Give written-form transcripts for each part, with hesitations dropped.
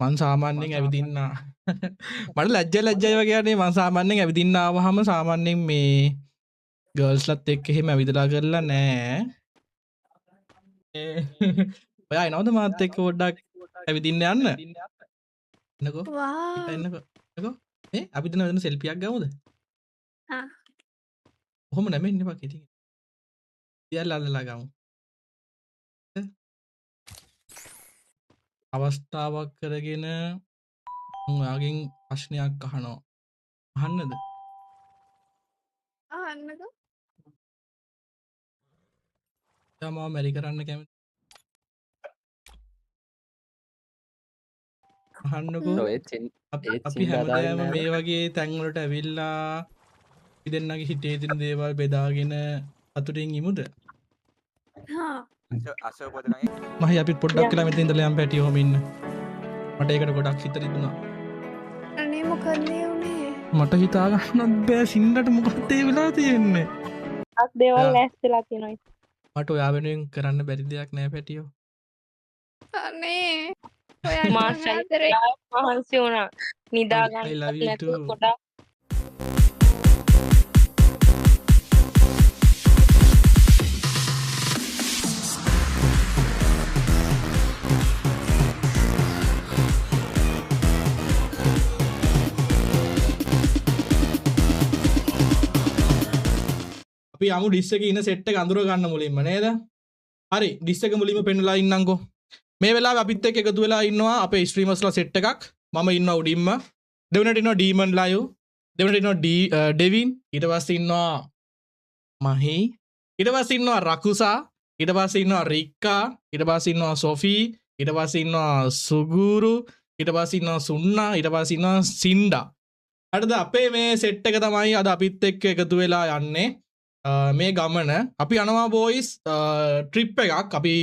මං සාමාන්‍යයෙන් ඇවිදින්න මට ලැජ්ජයි වගේ යන්නේ මං සාමාන්‍යයෙන් ඇවිදින්න ආවහම සාමාන්‍යයෙන් මේ ගර්ල්ස්ලත් එක්ක එහෙම ඇවිදලා කරලා නෑ. ඔයා එනවද මාත් එක්ක පොඩ්ඩක් ඇවිදින්න යන්න? එන්නකෝ. වා එන්නකෝ. අපි දෙන සෙල්ෆියක් ගමුද? ආ කොහොම නැමෙන්න එපා ඉතින්. සියල්ල අල්ලලා ගමු. අවස්ථාවක් කරගෙන මම ඔයාගෙන් ප්‍රශ්නයක් අහනවා. අහන්නද? අහන්නකෝ. ඔයා මාව මැරි කරන්න කැමති? අහන්නකෝ. අපි හැමදාම මේ වගේ තැන්වලට ඇවිල්ලා අපි දෙන්නගේ හිතේ තියෙන දේවල් බෙදාගෙන අතුරින් ඉමුද? හා මහයි අපිත් පොඩ්ඩක් කියලා මෙතන ඉඳලා යම් පැටිය ඔහම ඉන්න. මට ඒකට ගොඩක් හිත රිදුනා. අනේ මොකන්නේ උනේ? මට හිතා ගන්නත් බෑ සින්නට මොකක්ද ඒ වෙලා තියෙන්නේ. අක් දේවල් ලෑස්තිලා තියෙනවා. මට ඔයා වෙනුවෙන් කරන්න බැරි දෙයක් නෑ පැටියෝ. අනේ ඔයා මාසයි මහන්සි වුණා. නිදා I love ගන්න you නැතුව too. ගොඩක් අපි යමු ඩිස් එකේ ඉන්න සෙට් එක අඳුර ගන්න මුලින්ම නේද? හරි ඩිස් එක මුලින්ම පෙන්නලා ඉන්නම්කෝ. මේ වෙලාවේ අපිත් එක්ක එකතු වෙලා ඉන්නවා අපේ ස්ට්‍රීමර්ස්ලා සෙට් එකක්. මම ඉන්නවා උඩින්ම. දෙවෙනිට ඉන්නවා ඩීමන් ලයිව්. දෙවෙනිට ඉන්නවා ඩෙවින්. ඊට පස්සේ ඉන්නවා මහි. ඊට පස්සේ ඉන්නවා රකුසා. ඊට පස්සේ ඉන්නවා රික්කා. ඊට පස්සේ ඉන්නවා සොෆී. ඊට පස්සේ ඉන්නවා සුගුරු. ඊට පස්සේ ඉන්නවා සුන්නා. ඊට පස්සේ ඉන්නවා සින්ඩා. හරිද? අපේ මේ සෙට් එක තමයි අද අපිත් එක්ක එකතු වෙලා යන්නේ. මේ ගමන අපි යනවා බෝයිස් ට්‍රිප් එකක්. අපි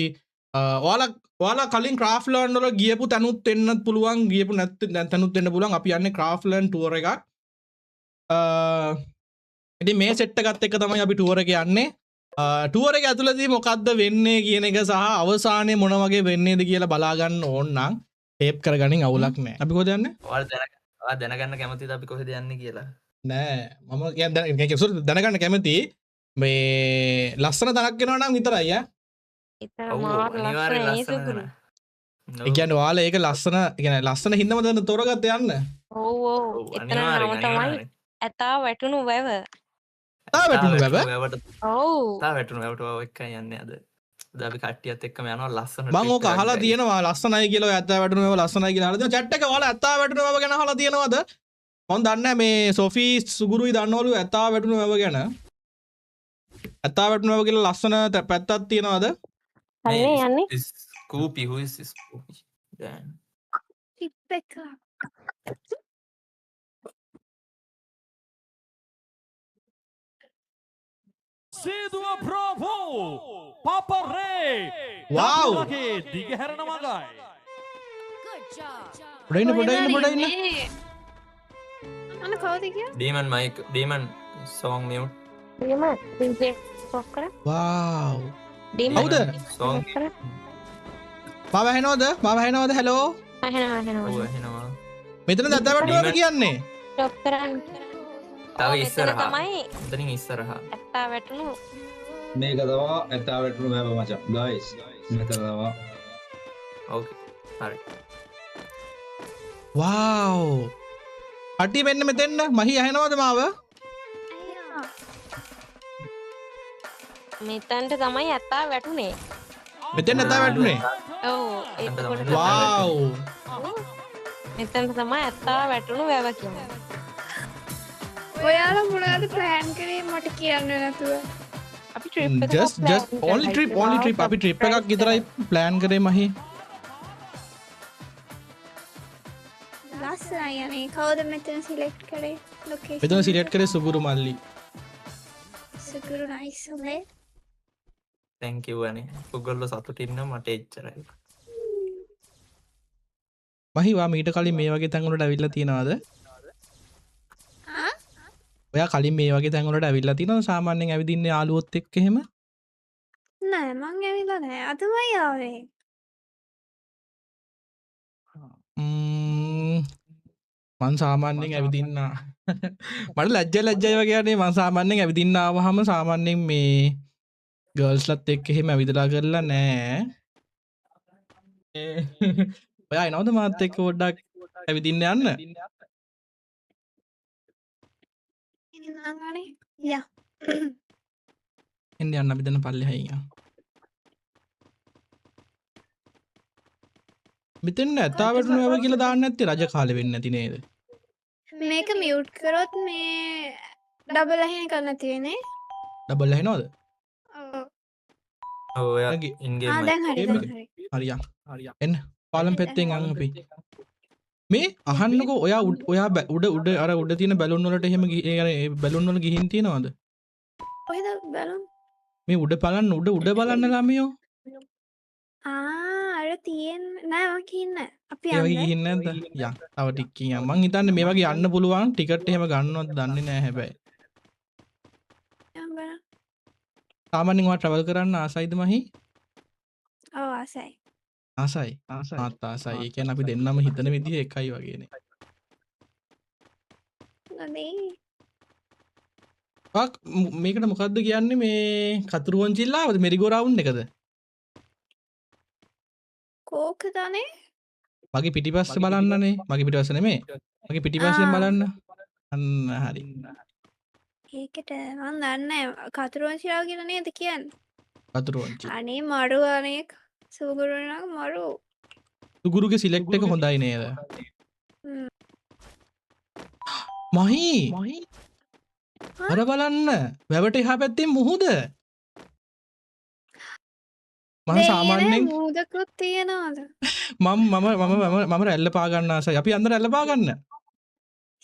ඔයාලා කලින් ක්‍රාෆ්ට්ලන්ඩ් වල ගියපු තැනුත් එන්නත් පුළුවන්, ගියපු නැත්නම් තැනුත් එන්න පුළුවන්. අපි යන්නේ ක්‍රාෆ්ට්ලන්ඩ් ටුවර් එකක්. ඉතින් මේ සෙට් එකත් එක්ක තමයි අපි ටුවර් එක යන්නේ. ටුවර් එක ඇතුළතදී මොකද්ද වෙන්නේ කියන එක සහ අවසානයේ මොන වගේ වෙන්නේද කියලා බලා ගන්න ඕන නම් ටේප් කරගනින් අවුලක් නැහැ. අපි කොහෙද යන්නේ? ඔයාලා දැනගන්න කැමතිද අපි කොහෙද යන්නේ කියලා? නෑ මම කියන්නේ දැනගන්න කැමති මේ ලස්සන තනක් වෙනවා නම් විතරයි ඈ. ඒ කියන්නේ ඔයාලා ඒක ලස්සන කියන්නේ ලස්සන හින්දාම දැන් තෝරගත්ත යන්න. ඔව් ඔව්. එතන නම තමයි ඇතා වැටුණු වැව. තා වැටුණු වැව? ඔව්. තා වැටුණු වැවට ඔය එකයි යන්නේ අද. අද අපි කට්ටියත් එක්කම යනවා ලස්සන මම ඕක අහලා තියෙනවා ලස්සනයි කියලා ඔය ඇතා වැටුණු වැව ලස්සනයි කියලා අහලා තියෙනවා. chat එක ඔයාලා ඇතා වැටුණු වැව ගැන අහලා තියෙනවද? මම දන්නේ මේ සොෆී සුගුරුයි දන්නවලු ඇතා වැටුණු වැව ගැන. ඇතා වැටුණු වැව කියලා ලස්සන පැත්තක් තියෙනවද? හරිනේ යන්නේ. Scoopy, who is Scoopy? Damn. Tip එක. සීදුව ප්‍රෝපෝ පපරේ Wow. දිගහැරෙන මගයි. පොඩ ඉන්න. අන්න කවුද කිය? Demon mic, Demon song mute. Demon DJ off කර. wow. ඩීමන් හවුද? Song ඔෆ් කර. මාව ඇහෙනවද? hello. අහනවා. එනවා. මෙතන ඇතා වැටුණු වැව කියන්නේ. ඔෆ් කරන්. තව ඉස්සරහා. තමයි එතනින් ඉස්සරහා. ඇතා වැටුණු මේක තමා ඇතා වැටුණු වැව මචං ගයිස් මෙතන තමා Okay. හරි. wow. අටි මෙන්න මෙතෙන්න මහි ඇහෙනවද මාව? මෙතනට තමයි ඇතා වැටුනේ. මෙතෙන් ඇතා වැටුනේ. ඔව් ඒකට wow. මෙතනට තමයි ඇතා වැටුණු වැව කියන්නේ. ඔයාලා මොනවද ප්ලෑන් කරේ මට කියන්න නැතුව? අපි ට්‍රිප් එක just only trip අපි trip එකක් විතරයි plan කරේ මහි. ලස්සනයි යන්නේ. කවුද මෙතන සිලෙක්ට් කරේ? ලොකේෂන්. මෙතන සිලෙක්ට් කරේ සුගුරු මල්ලි. සුගුරු නයිස් උනේ. Thank you අනේ. ඔයගොල්ලෝ සතුටින් නම් මට එච්චරයි. මහි වා මීට කලින් මේ වගේ තැන් වලට ඇවිල්ලා තියනවද? ඔයා කලින් මේ වගේ තැන් වලට ඇවිල්ලා තියනවද? සාමාන්‍යයෙන් ඇවිදින්නේ යාළුවොත් එක්ක එහෙම? නෑ මං ඇවිල්ලා නෑ. අදමයි ආවේ. මං සාමාන්‍යයෙන් ඇවිදින්න මට ලැජ්ජයි වගේනේ මං සාමාන්‍යයෙන් ඇවිදින්න ආවහම සාමාන්‍යයෙන් මේ ගර්ල්ස්ලත් එක්ක එහෙම ඇවිදලා කරලා නෑ. ඔයා එනවද මාත් එක්ක පොඩ්ඩක් ඇවිදින්න යන්න? ඉන්නවානේ. යා. එන්න යන්න අපි දැන් පල්ලෙහායින් යන්න. මෙතෙන් ඇතා වැටුණා වගේ කියලා දාන්න නැත්තේ රජ කාලේ වෙන්නේ නැති නේද? මේක මියුට් කරොත් මේ ඩබල් අහින කරන්න තියෙන්නේ. ඩබල් ඇහෙනවද? ඔව්. ඔයා නැගි. ඉන්ගේම් දැන් හරි game දැන් හරි. හරියන්. එන්න පාලම් පැත්තෙන් යන්න අපි. මේ අහන්නකෝ ඔයා උඩ අර උඩ තියෙන බැලුන් වලට එහෙම බැලුන් වල ගිහින් තියනවද? කොහෙද බලමු. මේ උඩ බලන්න උඩ බලන්න ළමයෝ. අර තියෙන නෑ මම කියන්නේ. අපි ඒ වගේ යන්න. ගිහින් නැද්ද? යන්. තව ටිකකින් යන්. මං හිතන්නේ මේ වගේ යන්න පුළුවන් ටිකට් එහෙම ගන්නවද දන්නේ නැහැ හැබැයි. යන්න බලන්න. සාමාන්‍යයෙන් ඔයා ට්‍රැවල් කරන්න ආසයිද මහි? ඔව් ආසයි. ආසයි. මාත් ආසයි. ඒ කියන්නේ අපි දෙන්නම හිතන විදිහ එකයි වගේනේ. නදී. මේකට මොකද්ද කියන්නේ මේ කතුරුවන්චිල්ලාවද මෙරිගෝ රවුන්ඩ් එකද? කෝකදනේ? මගේ පිටිපස්ස බලන්නනේ. මගේ පිටිපස්ස නෙමෙයි. මගේ පිටිපස්සෙන් බලන්න. අන්න හරි. ඒකට මම දන්නේ කතුරුවන්සිරාව කියලා නේද කියන්නේ? කතුරුවන්චි. අනේ මරු අනේ සුගුරුණා මරු. සුගුරුගේ සිලෙක්ට් එක හොඳයි නේද? හ්ම්. මහි. අර බලන්න. වැවට එහා පැත්තේ මුහුද. මම සාමාන්‍යයෙන් මුහුදකුත් තියනවාද? මම රැල්ල පා ගන්න ආසයි. අපි අnder රැල්ල පා ගන්න.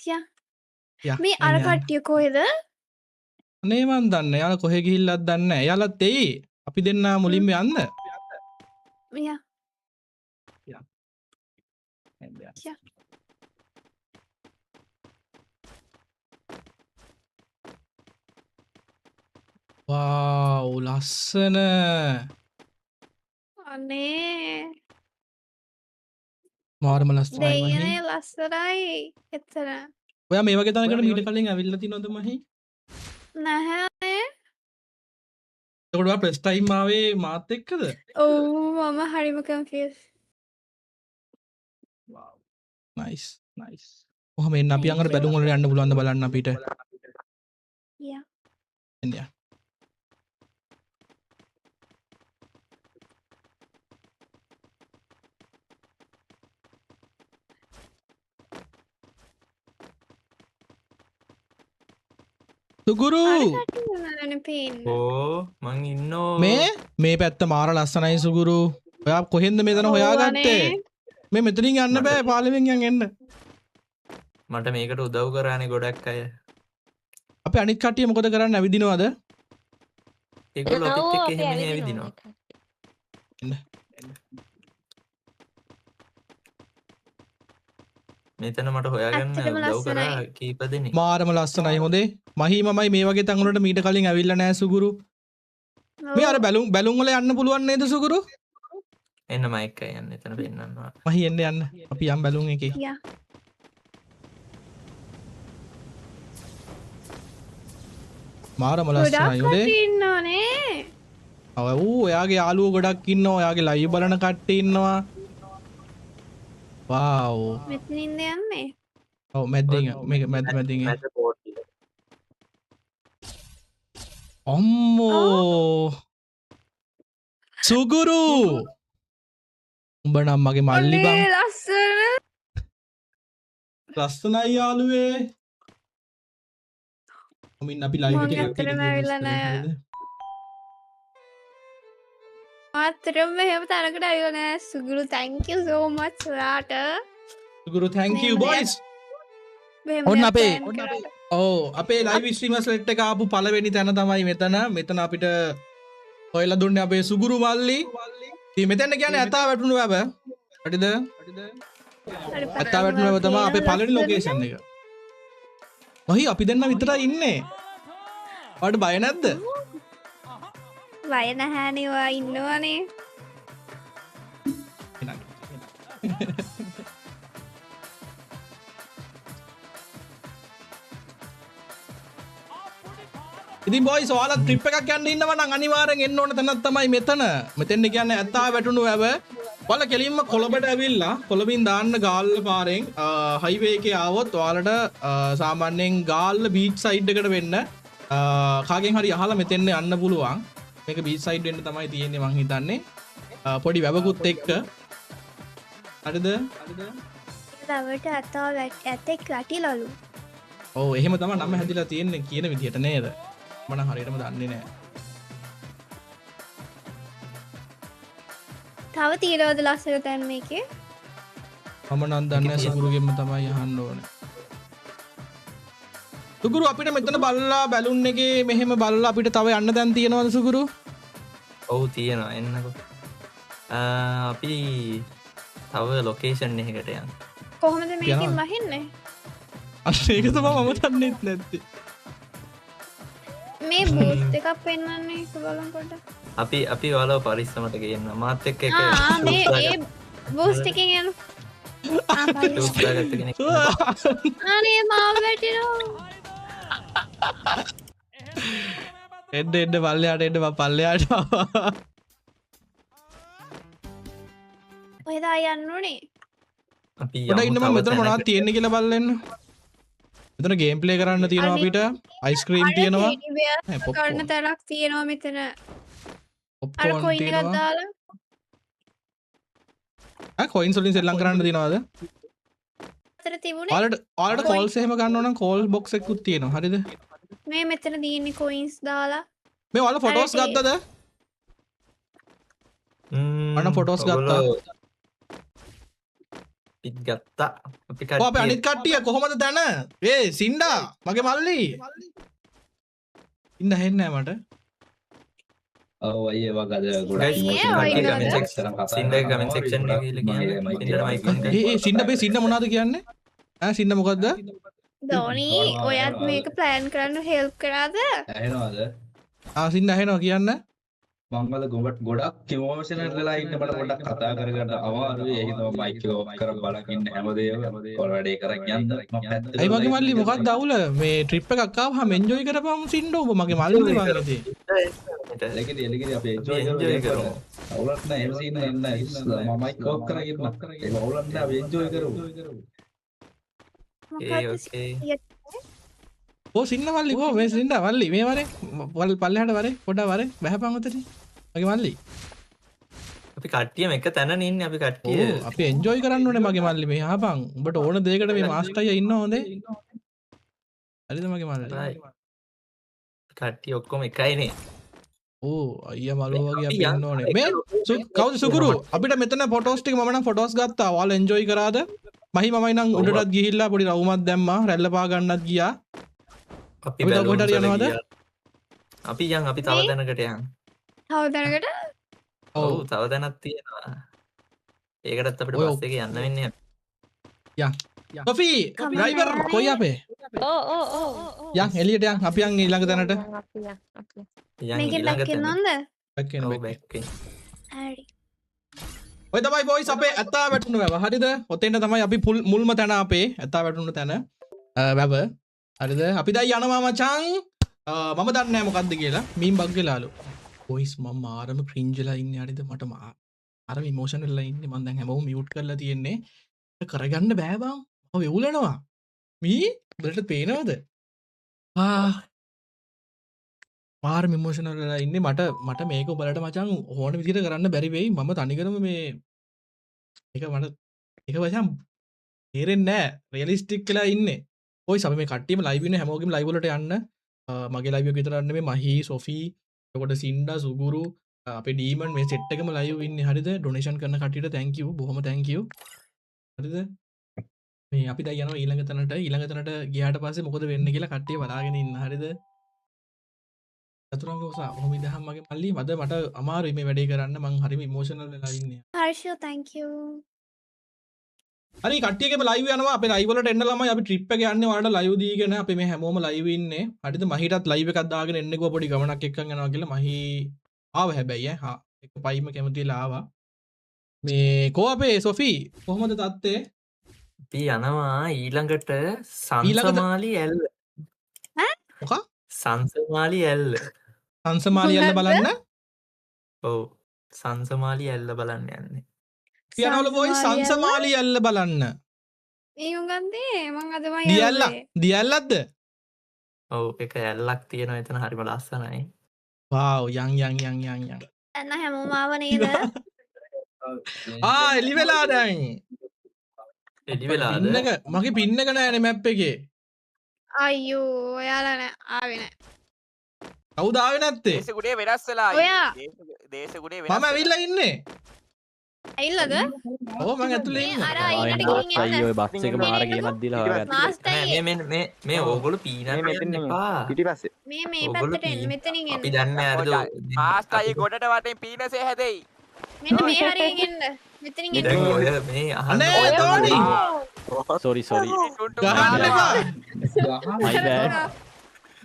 යා. මේ අර කට්ටිය කොහෙද? අනේ මන් දන්නේ. යාලා කොහෙ ගිහිල්ලත් දන්නේ නැහැ. යාලත් එයි. අපි දෙන්න මුලින්ම යන්න. යා. වාව් ලස්සන. අනේ මාරම ලස්සනයි මහි. දෙයනේ ලස්සනයි. එතන. ඔයා මේ වගේ තැනකට මීට කලින් ඇවිල්ලා තිනවද මහි? නැහැ. එතකොට ඔයා ප්‍රෙස් ටයිම් ආවේ මාත් එක්කද? ඔව් මම හරිම කන්ෆියුස්. wow nice කොහොම එන්න අපි අංගර බැලුම් වලට යන්න පුළුවන්ද බලන්න අපිට. යා. එන්න යා. සුගුරු ඕ මං ඉන්නෝ මේ පැත්ත මාර ලස්සනයි සුගුරු. ඔයා කොහෙන්ද මෙතන හොයාගත්තේ? මේ මෙතනින් යන්න බෑ පාලෙවෙන් යන්න. මට මේකට උදව් කරානේ ගොඩක් අය. අපි අනිත් කට්ටිය මොකද කරන්න ඇවිදිනවද? ඒගොල්ලෝ අපිත් එක්ක අපි එහෙම ඇවිදිනවා. ඇවිදිනවා. මෙතන මට හොයාගන්න ඇත්තටම උදව් කරා ලස්සනයි. කීප දෙනෙක්. මාරම ලස්සනයි හොඳේ. මහීමමයි මේ වගේ තැන් වලට මීට කලින් ඇවිල්ලා නැහැ සුගුරු. මේ අර බැලුම් වල යන්න පුළුවන් නේද සුගුරු? එන්න මම එක්ක යන්න එතන පෙන්නන්නවා. මහී එන්න අපි යම් බැලුම් එකේ. යා. මාරම ලස්සනයි හොඳේ. ගොඩක් ඉන්නෝනේ. ඔව් ඔයාගේ යාළුවෝ ගොඩක් ඉන්නවා. ඔයාගේ ලයිව් බලන කට්ටිය ඉන්නවා. වාව්. මෙතනින්ද යන්නේ? ඔව් මැද්දෙන් මේක මැද්දෙන් මැද බෝඩ් එක. අම්මෝ සුගුරු උඹ නම් මගේ මල්ලි බං. අනේ ලස්සන. ලස්සනයි යාළුවේ. කොමින් අපි ලයිව් මං එකේ ඇත්තටම ඇවිල්ලා නෑ. මාත්‍රම මෙහෙම තැනකට ඇවිල්ලා නෑ. සුගුරු thank you so much ඔයාට. සුගුරු thank you boys. මෙහෙම ඔන්න දෙයක් අපේ plan කරාට. අපේ ලයිව් ස්ට්‍රීමර්ස් ලෙට් එක ආපු පළවෙනි තැන තමයි මෙතන අපිට හොයලා දුන්නේ අපේ සුගුරු මල්ලි. ඉතින් මෙතෙන්ට කියන්නේ ඇතා වැටුණු වැව. හරිද? ඇතා වැටුණු වැව තමයි අපේ පළවෙනි ලොකේෂන් එක. ඔහි අපි දෙන්න විතරයි ඉන්නේ. ඔයාලට බය නැද්ද? බය නැහැනේ ඔයා ඉන්නවනේ. ඉතින් බොයිස් ඔයාලා ට්‍රිප් එකක් යන්න ඉන්නවා නම් අනිවාර්යෙන් එන්න ඕන තැනක් තමයි මෙතන. මෙතෙන් කියන්නේ ඇත්තා වැටුණු වැව. ඔයාලා කෙලින්ම කොළඹට ඇවිල්ලා කොළඹින් දාන්න ගාල්ල පාරෙන් හයිවේ එකේ ආවොත් ඔයාලට සාමාන්‍යයෙන් ගාල්ල බීච් සයිඩ් එකට වෙන්න කාගෙන් හරි අහලා මෙතෙන් යන්න පුළුවන්. මේක බීච් සයිඩ් වෙන්න තමයි තියෙන්නේ මං හිතන්නේ. පොඩි වැවකුත් එක්ක. හරිද? රවට අතාව ඇතෙක් වැටිලලු. ඔව් එහෙම තමයි නම හැදිලා තියෙන්නේ කියන විදිහට නේද? මම හරියටම දන්නේ නැහැ. තව තීරවද ලස්සන තැන් මේකේ? මම නම් දන්නේ සුගුරුගෙන්ම තමයි අහන්න ඕනේ. සුගුරු අපිට මෙතන බලලා බැලුන් එකේ මෙහෙම බලලා අපිට තව යන්න දැන් තියෙනවද සුගුරු? ඔව් තියෙනවා එන්නකො. අපි තව ලොකේෂන් එකකට යන්න. කොහොමද මේකෙන් වහින්නේ? අන්න ඒක තමයි මම දන්නේත් නැත්තේ. මේ බූස්ට් එකක් පෙන්වන්නේ බලන්න පොඩ්ඩක්. අපි ඔයාලව පරිස්සමට ගේන්න. මාත් එක්ක එක මේ ඒ බූස්ට් එකෙන් යන. ටූස් දාගත්ත කෙනෙක්. අනේ මාව වැටිනවා. එන්න පල්ලෙහාට එන්න පල්ලෙහාට. ඔය දා යන්න ඕනේ. අපි පොඩ්ඩක් ඉන්න මම මෙතන තව මොනවද තියෙන්නේ කියලා බලන්න. මෙතන ගේම් ප්ලේ කරන්න තියෙනවා අපිට. අයිස්ක්‍රීම් තියෙනවා. කරන තැනක් තියෙනවා මෙතන. අර පොප්කෝර්න් කොයින් එකක් තියෙනවා. දාලා කොයින්ස් වලින් සෙල්ලම් කරන්න තියෙනවද? අතර තිබුණේ ඔයාලට කෝල්ස් එහෙම ගන්න ඕන නම් කෝල් බොක්ස් එකකුත් තියෙනවා. හරිද? මේ මෙතන තියෙන්නේ කොයින්ස් දාලා. මේ ඔයාලා ෆොටෝස් ගත්තද? අන්න ෆොටෝස් ගත්තා. පිට ගත්තා. අපි ඔය අපේ අනිත් කට්ටිය කොහමද දැන? ඒ සින්ඩා මගේ මල්ලි. ඉන්න හෙන්නේ නැහැ මට. ඔව් අයියේ වගද Guys, ගොඩක් සින්ඩා කමෙන්ට් සෙක්ෂන් එකේ ගිහලා සින්ඩා මයික් on කරලා. ඒ සින්ඩා බේ සින්ඩා මොනවද කියන්නේ? සින්ඩා මොකද්ද? ධෝනි ඔයත් මේක ප්ලෑන් කරන්න හෙල්ප් කරාද? ඇහෙනවද? සින්ඩා ඇහෙනවා කියන්න. මං වල ගොඩක් ඉමෝෂනල් වෙලා ඉන්න මට පොඩ්ඩක් කතා කරගන්න අමාරුයි. ඒ හින්දා මයික් එක ඔෆ් කරන් බලන් ඉන්න හැමදේම ඔයාලට ඒ කරන් යන්න මම පැත්තට. අයි මගේ මල්ලි මොකක්ද අවුල? මේ ට්‍රිප් එකක් ආවම එන්ජොයි කරපම් සින්ඩා ඔබ මගේ මල්ලි මං ඉතින්. එලකිරි අපි එන්ජොයි කරමු. අවුලක් නැහැ එහෙම සීන් එන්න ඉස්සලා මම මයික් ඔෆ් කරන් ඉන්න. ඒක අවුලක් නැහැ අපි එන්ජොයි කරමු. ඕකේ. ඕ සින්න මල්ලි කෝ මේ සින්ඩා මල්ලි මේ වරේ පල්ලෙහාට වරේ පොඩ්ඩක් වරේ බහපන් උතට. මගේ මල්ලි. අපි කට්ටියම එක තැන ඉන්නේ අපි කට්ටිය. ඕ අපි එන්ජොයි කරන්න ඕනේ මගේ මල්ලි මේ ආපන්. උඹට ඕන දෙයකට මේ මාස්ටර් අයියා ඉන්න හොඳේ. හරිද මගේ මල්ලි? කට්ටිය ඔක්කොම එකයිනේ. ඕ අයියා මලෝ වගේ අපි ඉන්න ඕනේ. මේ කවුද සුකුරු? අපිට මෙතන ෆොටෝස් ටික මම නම් ෆොටෝස් ගත්තා. ඔයාලා එන්ජොයි කරාද? මහි මමයි නම් උඩටත් ගිහිල්ලා පොඩි රවුමක් දැම්මා. රැල්ල පා ගන්නත් ගියා. අපි තව කොහෙට හරි යනවද? අපි අපි තව දැනකට යන්. තව දැනකට ඔව් තව දැනක් තියෙනවා. ඒකටත් අපිට බස් එකේ යන්න වෙන්නේ. සොෆී ඩ්‍රයිවර් කොයි අපේ? යන් එළියට යන් අපි යන් ඊළඟ දැනට. මේකෙන් බැක් වෙනවද? බැක් වෙන ඔව් බැක්. බැක් වෙන. හරි. ඔය තමයි බොයිස් අපේ ඇත්තා වැටුණු වැව. හරිද? ඔතෙන්ට තමයි අපි මුල්ම තැන අපේ ඇත්තා වැටුණු තැන වැව. හරිද? අපි දැන් යනවා මචං. මම දන්නේ නැහැ මොකද්ද කියලා. Meme bug වෙලාලු. බොයිස් මම ආරම ක්‍රින්ජ් වෙලා ඉන්නේ. හරිද? මට ආරම ඉමෝෂනල් වෙලා ඉන්නේ. මම දැන් හැමෝම මියුට් කරලා තියෙන්නේ. කරගන්න බෑ බං. මම වෙවුලනවා. මී බලට පේනවද? මාරම ඉමෝෂනල් වෙලා ඉන්නේ. මට මේක ඔයාලට මචං ඕන විදිහට කරන්න බැරි වෙයි. මම තනිකරම මේ ඒක වචන් තේරෙන්නේ නැහැ. රියලිස්ටික් වෙලා ඉන්නේ. ඔයි අපි මේ කට්ටියම ලයිව් ඉන්නේ හැමෝගෙම ලයිව් වලට යන්න. මගේ ලයිව් එක විතරක් නෙමෙයි මහී සොෆී එතකොට සින්ඩා සුගුරු අපේ ඩීමන් මේ සෙට් එකම ලයිව් ඉන්නේ. හරිද? ඩොනේෂන් කරන කට්ටියට thank you. බොහොම thank you. හරිද? මේ අපි දැන් යනවා ඊළඟ තැනට. ඊළඟ තැනට ගියාට පස්සේ මොකද වෙන්නේ කියලා කට්ටිය බලාගෙන ඉන්න. හරිද? චතුරංග ඔසා ඔහොම ඉඳහම් මගේ මල්ලි මට අමාරුයි මේ වැඩේ කරන්න. මං හරිම ඉමෝෂනල් වෙලා ඉන්නේ. හර්ෂෝ thank you. හරි කට්ටියකම ලයිව් යනවා. අපේ ලයිව් වලට එන්න ළමයි අපි ට්‍රිප් එක යන්නේ. ඔයාලට ලයිව් දීගෙන අපි මේ හැමෝම ලයිව් ඉන්නේ. හරිද? මහිටත් ලයිව් එකක් දාගෙන එන්නකෝ පොඩි ගමනක් එක්කන් යනවා කියලා මහි ආව හැබැයි එක පයිම කැමතිලා ආවා. මේ කෝ අපේ සොෆී කොහොමද තත්ත්වය? අපි යනවා ඊළඟට සංසමාලි ඇල්ල. මොකක්? සංසමාලි ඇල්ල. හංසමාලි ඇල්ල මොකක්ද? බලන්න ඔව්. සංසමාලි ඇල්ල බලන්න යන්නේ. පියනවල බොයි සංසමාලි ඇල්ල බලන්න ඒ උගන්දේ මං අදම දියල්ල දියල්ලක්ද ඔව් එක ඇල්ලක් තියෙනවා එතන හරිම ලස්සනයි. වාව් යන් එන්න හැමෝම ආව නේද? එලි වෙලා දැන් එලි වෙලාද? පින්නක මගේ පින්නක නෑනේ මැප් එකේ අයියෝ ඔයාලා නෑ ආවේ නෑ. කවුද ආවේ නැත්තේ දේශගුණේ වෙනස් වෙලා ඔයා. දේශගුණේ මම ඇවිල්ලා ඉන්නේ ඇවිල්ලාද? ඔව් මං ඇතුලේ මේ ඉන්නේ අර අයිනට ගිහින් එන්න. ඔය බස් එක මාර ගේමක් දීලා හොයාගත්තා. මාස්ටර් මේ ඕගොල්ලෝ පීනන්න යන්න එපා. පිටිපස්සේ. මේ ඔයගොල්ලෝ පැත්තට එන්න පීන- මෙතනින් අපි එන්න. දන්නේ අරද ආස්තයි ගොඩට වටෙන් පීනසේ හැදෙයි. මෙන්න මේ හරියෙන් එන්න. මෙතනින් එන්න. දැන් ඔය මේ අනේ අහන්න තෝනි සෝරි සෝරි. ගහන්න එපා My bad.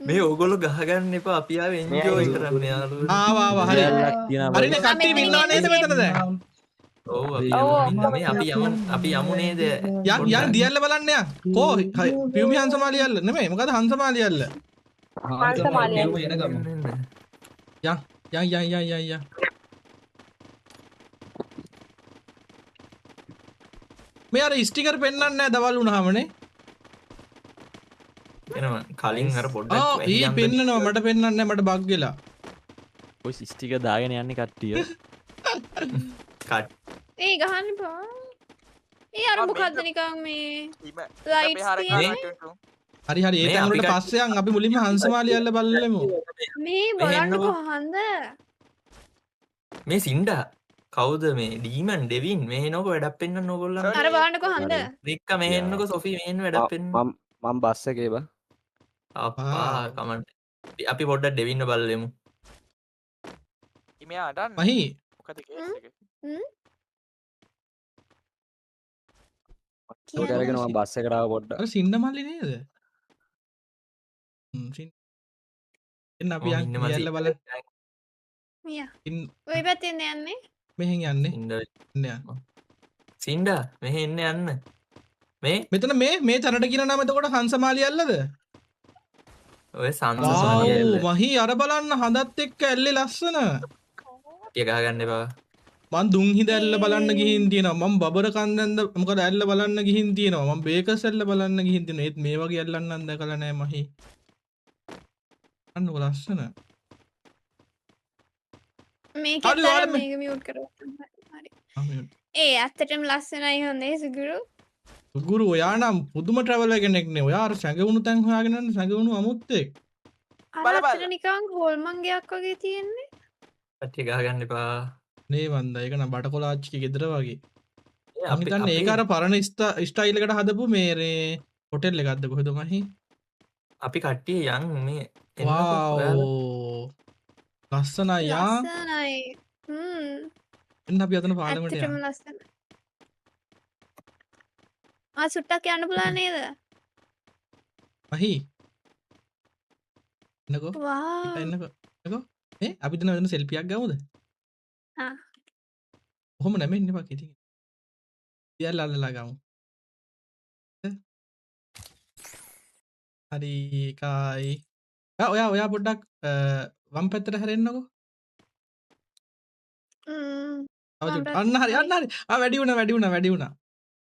මේ ඕගොල්ලෝ ගහගන්න එපා. අපි ආවේ එන්ජොයි කරන්න යාළුවෝ. ආවා හරි දෙල්ලක් තියෙනවා. හරිනේ කට්ටිය ඉන්නවා නේද මෙතන දැන් ඔව් අපි යමු මේ අපි යමු නේද? යන් දියල්ල බලන්න යන් කෝ පියුමි හංසමාලි ඇල්ල නෙමෙයි මොකද හංසමාලි ඇල්ල හංසමාලි ඇල්ල. එන ගමු. යන් මේ අර ස්ටිකර් පෙන්වන්නේ නැහැ දවල් වුණාමනේ එනවා කලින් අර පොඩ්ඩක් ආ වැඩි ඊ යන්න පෙන්නනවා මට පෙන්වන්නේ නැහැ මට බග් වෙලා ඔය ස්ටිකර් දාගෙන යන්නේ කට්ටිය. කට් ඒ ගහන්න එපා. ඒ අර මොකද්ද නිකන් මේ ලයිට්ස් පෙහාර තියෙන්නේ. හරි ඒ මේ තැන් අපි වලට පස්සේ යන් අපි මුලින්ම හංසමාලි ඇල්ල බලලෙමු මේ බලන්නකෝ හන්ද. මේ සින්ඩා කවුද මේ ඩීමන් ඩෙවින් මෙහෙනකො වැඩක් පෙන්වන්න ඕගොල්ලන්. අර බලන්නකෝ හන්ද. රික්කා මෙහෙන්නකො සොෆි මෙහෙන්න වැඩක් පෙන්වන්න. මම බස් එකේ බා. අප්පා කමෙන්ට් අපි පොඩ්ඩක් ඩෙවින්න බලලෙමු. ඉමයා අඩන්න මහි මොකද කේස් එක? ඒක අරගෙන මම බස් එකට ආව පොඩ්ඩක්. අර සින්නමල්ලි නේද එන්න අපි ඔව්, යන් ඉන්න මල්ලි. දියල්ල බලන්න මියා. ඉන්න- ඔය පැත්තෙන් යන්නේ. මෙහෙන් යන්නේ සින්ඩා එන්න යන් සින්ඩා මෙහෙ එන්න යන්න. මේ මෙතන මේ තැනට කියන නම එතකොට හංසමාලි ඇල්ලද ඔය සංසමාලි ඇල්ල මහි අර බලන්න හඳත් එක්ක ඇල්ලේ ලස්සන ටික ගහගන්න එපා. මං දුම්හිද ඇල්ල බලන්න ගිහින් තියෙනවා මං බබර කන්දන්ද මොකද ඇල්ල බලන්න ගිහින් තියෙනවා මං බේකස් ඇල්ල බලන්න ගිහින් තියෙනවා ඒත් මේ වගේ ඇල්ලන්න නම් දැකලා නැහැ මහි අන්නක ලස්සන මේක හරි, ඔයාලා මේ- මේක මියුට් කරලා. හරි. ආ, මේ ඒ ඇත්තටම ලස්සනයි හොඳේ සුගුරු. ගුරු ඔයා නම් පුදුම ට්‍රැවලර් කෙනෙක් නේ ඔයා අර සැඟවුණු තැන් හොයාගෙන යන සැඟවුණු අමුත්තෙක් අර බල බල. අතට නිකන් හොල්මන්ගයක් වගේ තියෙන්නේ. ටික ගහගන්න එපා. නේ වන්ද ඒක නම් බටකොලාච්චිගේ ගෙදර වගේ ඒ මං හිතන්නේ ඒක අර පරණ ස්ටයිල් එකට හදපු මේ හොටෙල් එකක්ද කොහෙද මහි අපි කට්ටිය යන් මේ එන්නකො. වාව් ඔයාලා. ලස්සනයි යා ලස්සනයි. එන්න අපි අතන පාලමට ඇත්තටම යන්න ලස්සනයි. සුට්ටක් යන්න පුළුවන් නේද? මහි එන්නකෝ වා. එන්නකෝ අපි දෙන වෙන සෙල්ෆියක් ගමුද ආ. කොහොම නැමෙන්න එපා ඉතින් දියල් අල්ලලා ගමු හරි එකයි ඔයා පොඩ්ඩක් වම් පැත්තට හැරෙන්නකෝ තව වම් චුට්ටක් අන්න හරි වැඩි වුණා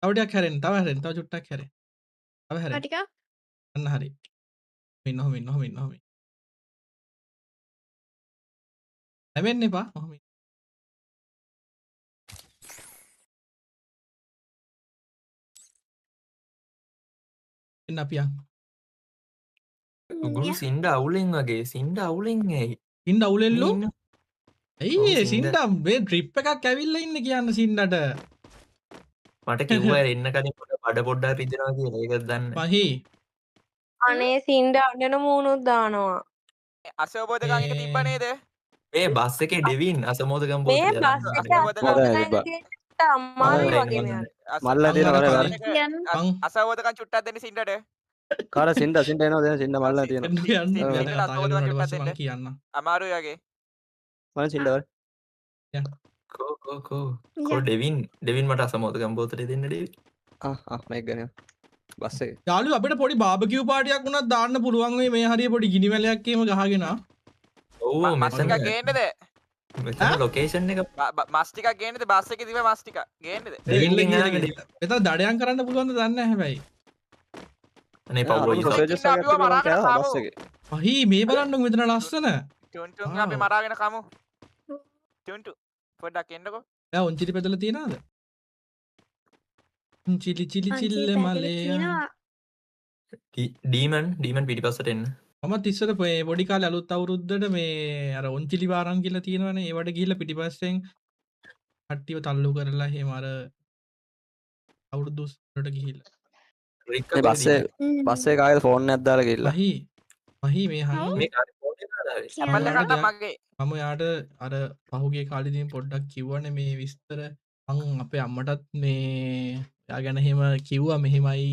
තව ටිකක් හැරෙන්න තව චුට්ටක් හැරෙන්න තව හැරෙන්න ටිකක්. අන්න හරි මෙන්න නැමෙන්න එපා ඔහොම එන්න අපි යන් උගුරු සින්ඩා අවුලෙන් වගේ සින්ඩා අවුලෙන් ඇයි ඉන්න අවුලෙල්ලු ඉන්න. ඇයි ඔව්, ඒ සින්ඩා. සින්ඩා මේ ට්‍රිප් එකක් ඇවිල්ලා ඉන්න කියන්න සින්ඩට මට කිව්වා එන්න කලින් බඩ පොඩ්ඩක් රිදෙනවා කියලා. ඒක දන්නේ. මහි අනේ සින්ඩ අඩන මූුණුත් දානවා. අසවබෝධකං එක තිබ්බ නේද? මේ බස් එකේ ඩෙවින් අසමෝදකම් මේ පොත බස් අසවබෝධකං එක අම්මාරු වගේ මෙයාට. මල්ලා තියෙන අම්මලා වල කලින්- කියන්න. මං අසවබෝධකං චුට්ටක් දෙන්න සින්ඩට. කාර සින්ඩා එනවා දැන් සින්ඩා මල්ලා තියෙනවා. එන්න යන්න සින්ඩා දැන් කතා අතෝදා කරනකොට චුට්ටක් පස්සේ මං දෙන්න. කියන්න අමාරුයි වගේ. මම සින්ඩා කෝ ඩෙවින් මට අසමෝදකම් පොතට දෙන්න ඩෙවින්. මේක ගන්න. බස් එක. යාළුවෝ අපිට පොඩි බාබකියු පාටියක් වුණත් දාන්න පුළුවන් වෙයි මේ හරිය පොඩි ගිනි වැලයක් එහෙම ගහගෙන. ඔව් මස්ටික මෙතන ගේන්නද මෙතන ලොකේෂන් එක මස්ටික ගේන්නද බස් එකේ තිබ්බ මස්ටික ගේන්නද දෙවිල්ල දෙවිල්ලෙන් කියලා ආගෙන කියලා. එතන දඩයන් කරන්න පුළුවන්ද දන්නේ නැහැ හැබැයි. අනේ පව් ඒක සොසේජස් ඉන්න අපිව මරාගෙන එකක් කාමු. බස් එකේ. අහි මේ බලන්නකො මෙතන ලස්සන. ටුන්ටුන් අපි මරාගෙන කමු ටුන්ටු පොඩ්ඩක් එන්නකෝ එයා උන්චිලි පැදලා තියනවද? උන්චිලි චිලි චිල්ල මලේ. ඩීමන් පිටිපස්සට එන්න. මමත් ඉස්සර පොඩි කාලේ අලුත් අවුරුද්දට මේ අර උන්චිලි පාරම් කියලා තියෙනවනේ. ඒවට ගිහිල්ලා පිටිපස්සෙන් කට්ටියව තල්ලු කරලා එහෙම අර අවුරුදු වලට ගිහිල්ලා. මේ බස් එක කාගේද ෆෝන් එකක් දාලා ගිහලා. මහි මේ හංග මේ කාලේ ෆෝන් එක දාලා ඇපල් එක ගන්න මගේ මම යාට අර පහුගේ කාලෙදී පොඩ්ඩක් කිව්වනේ මේ විස්තර මං අපේ අම්මටත් මේ එයා ගැන එහෙම කිව්වා මෙහෙමයි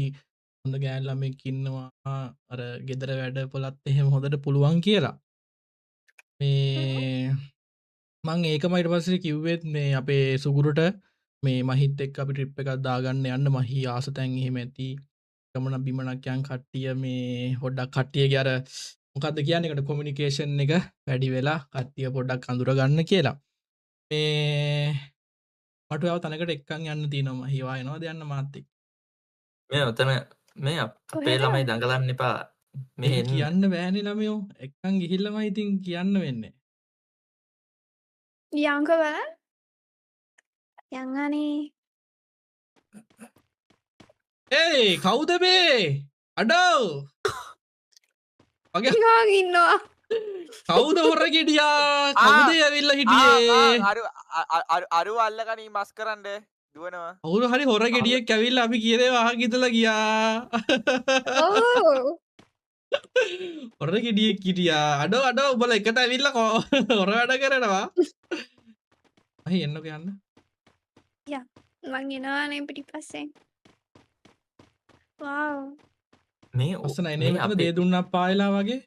හොඳ ගෑනු ළමෙක් ඉන්නවා අර ගෙදර වැඩ පොලත් එහෙම හොඳට පුළුවන් කියලා මේ මං ඒකම ඊට පස්සේ කිව්වෙත් මේ අපේ සුගුරුට මේ මහිත් එක්ක අපි ට්‍රිප් එකක් දාගන්න යන්න මහි ආස තැන් එහෙම ඇති ගමන බිමනක් යන් කට්ටිය මේ පොඩ්ඩක් කට්ටියගේ අර මොකක්ද කියන්නේ ඒකට කොමියුනිකේෂන් එක වැඩි වෙලා කට්ටිය පොඩ්ඩක් අඳුර ගන්න කියලා මේ මට ඔයාව තැනකට එක්කන් යන්න තියෙනවා හිවා එනවාද යන්න මාත් එක්ක මේ උතන මේ අපේ ළමයි දඟලන්න එපා මේ එන්න කියන්න බෑනේ ළමයෝ එක්කන් ගිහිල්ලාමයි ඉතින් කියන්න වෙන්නේ යංක බලන්න යංගනේ ඒයි කවුද මේ අඩෝ වගේ ඉන්නවා කවුද හොර ගෙඩියා කවුද ඇවිල්ලා හිටියේ අරු අල්ලගනී මස් කරන්න දුවනවා කවුරු හරි හොර ගෙඩියෙක් ඇවිල්ලා අපි කියන දේ අහක ඉඳලා ගියා හොර ගෙඩියෙක් හිටියා අඩෝ උඹලා එකට ඇවිල්ලා හොර වැඩ කරනවා අහි එන්නකෝ යන්න මං එනවානේ පිටිපස්සෙන් වාව් මේ ඔස්සන එනේම දේ දුන්නා පායලා වගේ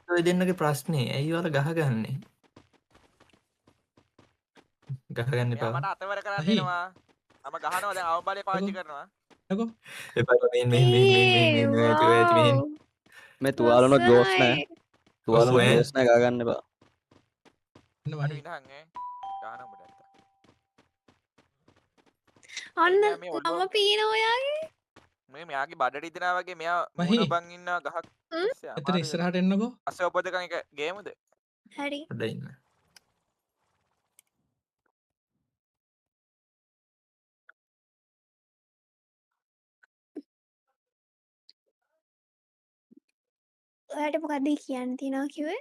ඔය දෙන්නගේ ප්‍රශ්නේ ඇයි වල ගහගන්නේ ගහගන්න එපා මට අතවර කරන්න එනවා මම ගහනවා දැන් අවබලය පාවිච්චි කරනවා එනකෝ එපා මෙන්න මේ තුවාලනොත් ගෝස් නැහැ. තුවාලනොත් ඔව්, ගෝස් නැහැ ගා ගන්න එපා. එන්න මට වහි විනහන් ගාන උඹට ඔන්න මේ ඔළුව- මම පීන ඔයාගේ මේ මෙයාගේ බඩට ඉදනා වගේ මෙයා මහි. මුණ බං ඉන්න ගහක් එතන ඉස්සරහට එන්නකෝ අසෝපදකන් එක ගේමුද හරි පොඩ්ඩක් ඉන්න ඔයාට මොකක්ද කියන්න තියෙනවා කිව්වේ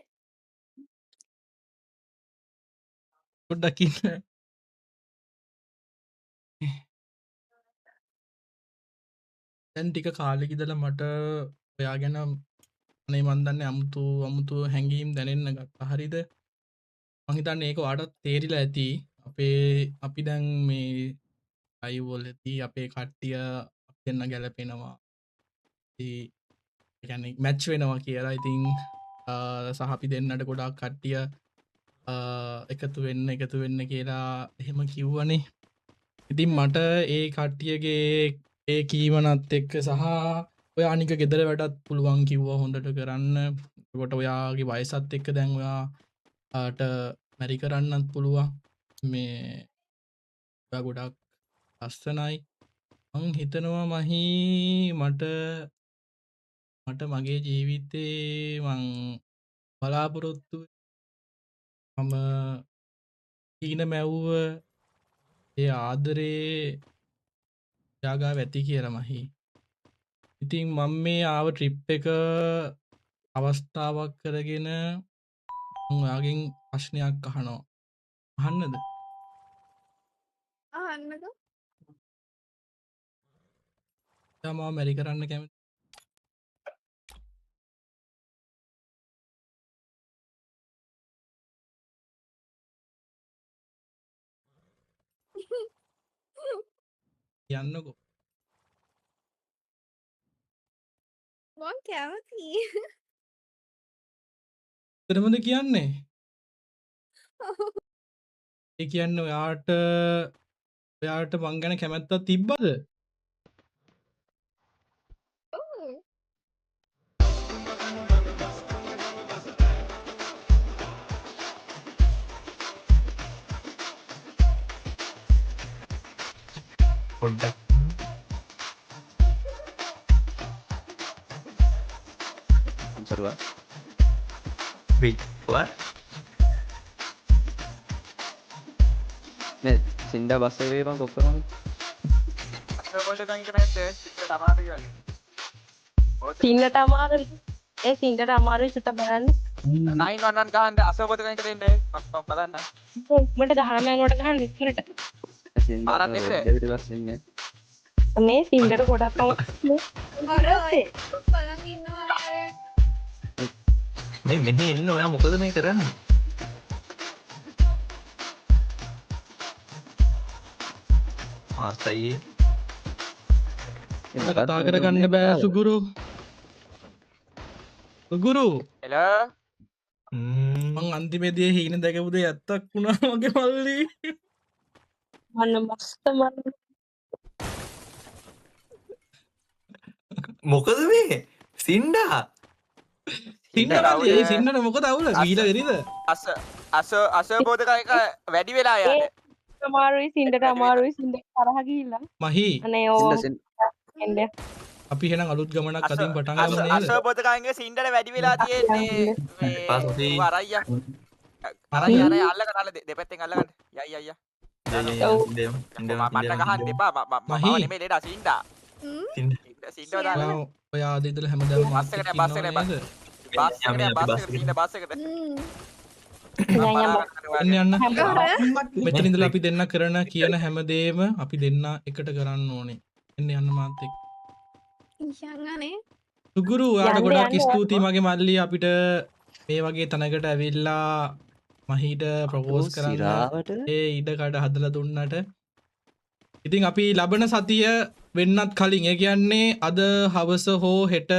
පොඩ්ඩක් ඉන්න දැන් ටික කාලෙක ඉඳලා මට ඔයා ගැන අනේ මන් දන්නේ අමුතු හැඟීම් දැනෙන්න ගත්තා හරිද මං හිතන්නේ ඒක ඔයාටත් තේරිලා ඇති අපි දැන් මේ ලයිව් වලදී අපේ කට්ටිය අපි දෙන්න ගැලපෙනවා ඒ කියන්නේ මැච් වෙනවා කියලා ඉතින් සහ අපි දෙන්නට ගොඩාක් කට්ටිය එකතු වෙන්න කියලා එහෙම කිව්වනේ ඉතින් මට ඒ කට්ටියගේ ඒ කීමනත් එක්ක සහ ඔය අනික ගෙදර වැඩත් පුළුවන් කිව්වා හොඳට කරන්න කොට ඔයාගේ වයසත් එක්ක දැන් ඔයාට මැරි කරන්නත් පුළුවන් මේ ඔයා ගොඩක් ලස්සනයි මං හිතනවා මහි මට මගේ ජීවිතේ මං බලාපොරොත්තු මම ඊන මැව්ව ඒ ආදරේ යාගා ඇති කියලා මහි ඉතින් මම මේ ආව ට්‍රිප් එක අවස්ථාවක් කරගෙන ඔයාගෙන් ප්‍රශ්නයක් අහනවා අහන්නද අහන්නකෝ ඔයා මාව මැරි කරන්න කැමති යන්නකෝ මං කැමති තරමද කියන්නේ ඒ කියන්න ඔයාට මං ගැන කැමැත්තක් තිබ්බද පොඩ්ඩක් සරුවා wait what මේ සින්ඩා බස් එකේ වේපන් කොක්කරම අසවලට ගංග නැත්තේ තමාට කියලා. සින්නට අමාරුයි. ඒ සින්නට අමාරුයි සුට බලන්න. 911 ගහන්න අසවලට ගංග දෙන්නේ. මම බලන්න. මට ගහන්න යනකොට ගහන්න ඉස්සරට. ආරන් එන්න. ඩෙවිඩ් බස් ඉන්නේ මේ සින්නට ගොඩක් තමයි. අර ඔය බලන් ඉන්නවා මේ මෙහෙ එන්න ඔයා මොකද මේ කරන්නේ ආසයි කතා කරගන්න බෑ සුගුරු සුගුරු හෙලෝ. මං අන්තිමේදී හීන දැකපු දේ ඇත්තක් වුණා මගේ මල්ලි මන්න මස්ත මන්න. මොකද මේ සින්ඩා සින්නට මොකද අවුල වීල වෙරිද අසබෝධක එක වැඩි වෙලා යන්න. අමාරුයි සින්නට අමාරුයි සින්න තරහ ගිහිල්ලා. මහි අනේ ඕ එන්න. අපි හෙනම් අලුත් ගමනක් අතින් පටන් ගමු නේද අසබෝධකයන්ගේ සින්ඩට වැඩි වෙලා තියෙන්නේ. පස්සේ අරయ్య. අරయ్య අර අල්ලගෙන අල්ල දෙපැත්තෙන් අල්ලගන්න. යයි යයි. මට ගහන්න එපා. මම නෙමෙයි ලේඩා සින්ඩා. සින්ඩා දාලා ඔයා ආද ඉඳලා හැමදාම බස් එකට බස් එකට බස් එකට එන්න යන්න මෙතන ඉඳලා අපි දෙන්න කරන කියන හැමදේම අපි දෙන්න එකට කරන්න ඕනේ එන්න යන්න මාත් එක්ක යන්නනේ සුගුරු ඔයාට යන්න, ගොඩක් යන්න. ස්තුතියි මගේ මල්ලි අපිට මේ වගේ තැනකට ඇවිල්ලා මහිට ප්‍රපෝස් කරන්න සිරාවට ඒ ඉඩ කඩ හදලා දුන්නට ඉතින් අපි ලබන සතිය වෙන්නත් කලින් ඒ කියන්නේ අද හවස හෝ හෙට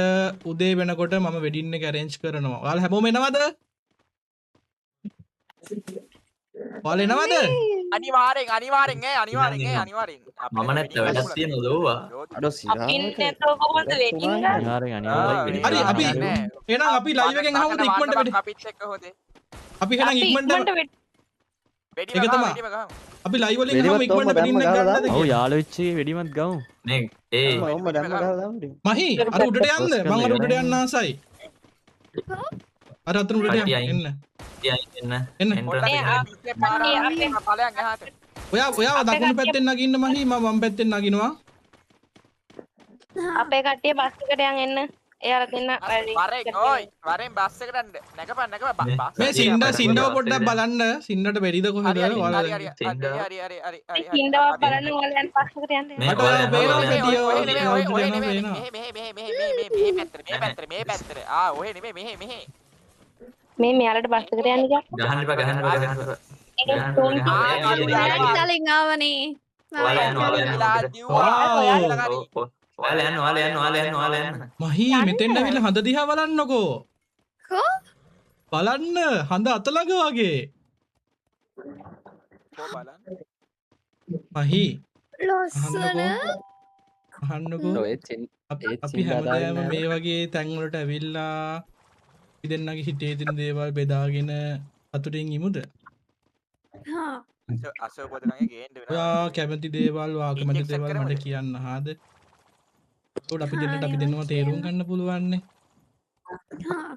උදේ වෙනකොට මම වෙඩින් එක arrange කරනවා. ඔයාලා හැමෝම එනවද? ඔයාලා එනවද? අනිවාර්යෙන් අනිවාර්යෙන් මම නැත්නම් වැඩක් තියෙනවද ඕවා අඩෝ සිරාවට ඉන්නතෝ කොහොමද වෙඩින් ගන්න? හරි අපි එහෙනම් අපි live එකෙන් අහමුද ඉක්මනට වෙඩි. අපිත් එක්ක හොදේ අපි එහෙනම් ඉක්මනට වෙඩි ඒක තමයි. අපි live වලින් අහමු ඉක්මනට වෙඩින් එක ගන්නද ඔව් කියලා. යාළුවෝ වෙච්චි වෙඩිමත් ගමු. නේ ඒ ඔම්ම දැම්ම ගහලා දාන්න මහි අර උඩට යන්න. මම අර උඩට යන්න ආසයි. අර අතන උඩට යන්න. එන්න. එන්න. ඔයා දකුණු පැත්තෙන් නගින්න මහි මම වම් පැත්තෙන් නගිනවා. අපේ කට්ටිය බස් එකට යන් එන්න. එයාලා දෙන්න වරෙන් බස් එකට යන්න නැගපන් මේ සින්ඩව පොඩ්ඩක් බලන්න සින්නට බැරිද කොහෙද ඔයාලා හරි සින්ඩව බලන්න ඕලයන් බස් එකට යන්න. මට ඔයා පේනවා පැටියෝ මේ පැත්තට ඔහෙ නෙමෙයි මෙහෙ මේ මෙයාලට බස් එකට යන්න ගියා. ගහන්න එපා ගහන්න එපා කලින් ආවනේ ඔයාලා යන්න මහි මෙතෙන්ට ඇවිල්ලා හඳ දිහා බලන්නකෝ කෝ බලන්න හඳ අත ළඟ වගේ මහි ලස්සන අහන්නකෝ අපි හැමදාම මේ වගේ තැන්වලට ඇවිල්ලා අපි දෙන්නගේ හිතේ තියෙන දේවල් බෙදාගෙන අතුරින් ඉමුද හා අසබෝධකයන්ගේ ගේන්න වෙනවා. ඔයා කැමති දේවල් වාකමති දේවල් මට කියන්න හාද ඒකට අපි දෙන්නව තේරුම් ගන්න පුළුවන්නේ හා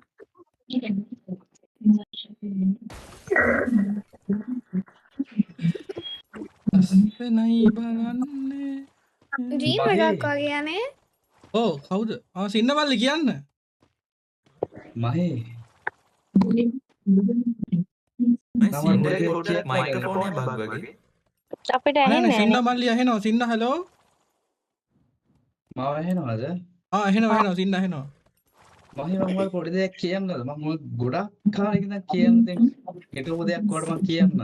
අස්පෙනයි බලන්නේ ඩ්‍රීම් එකක් වගේ යන්නේ ඕ කවුද සින්න මල්ලි කියන්න මහේ මයික්‍රොෆෝන් එක බග් වගේ අපිට නෑ ඇහෙන්නේ සින්න මල්ලි අහෙනවා සින්න හලෝ මාව ඇහෙනවද? එහෙනවා සින්න අහෙනවා මහේ මම ඔයාලට පොඩි දෙයක් කියන්නද? මම ගොඩක් කාලෙකින් දැන් කියන්න දෙයක් හිතපු දෙයක් ඔයාලට මම කියන්නද?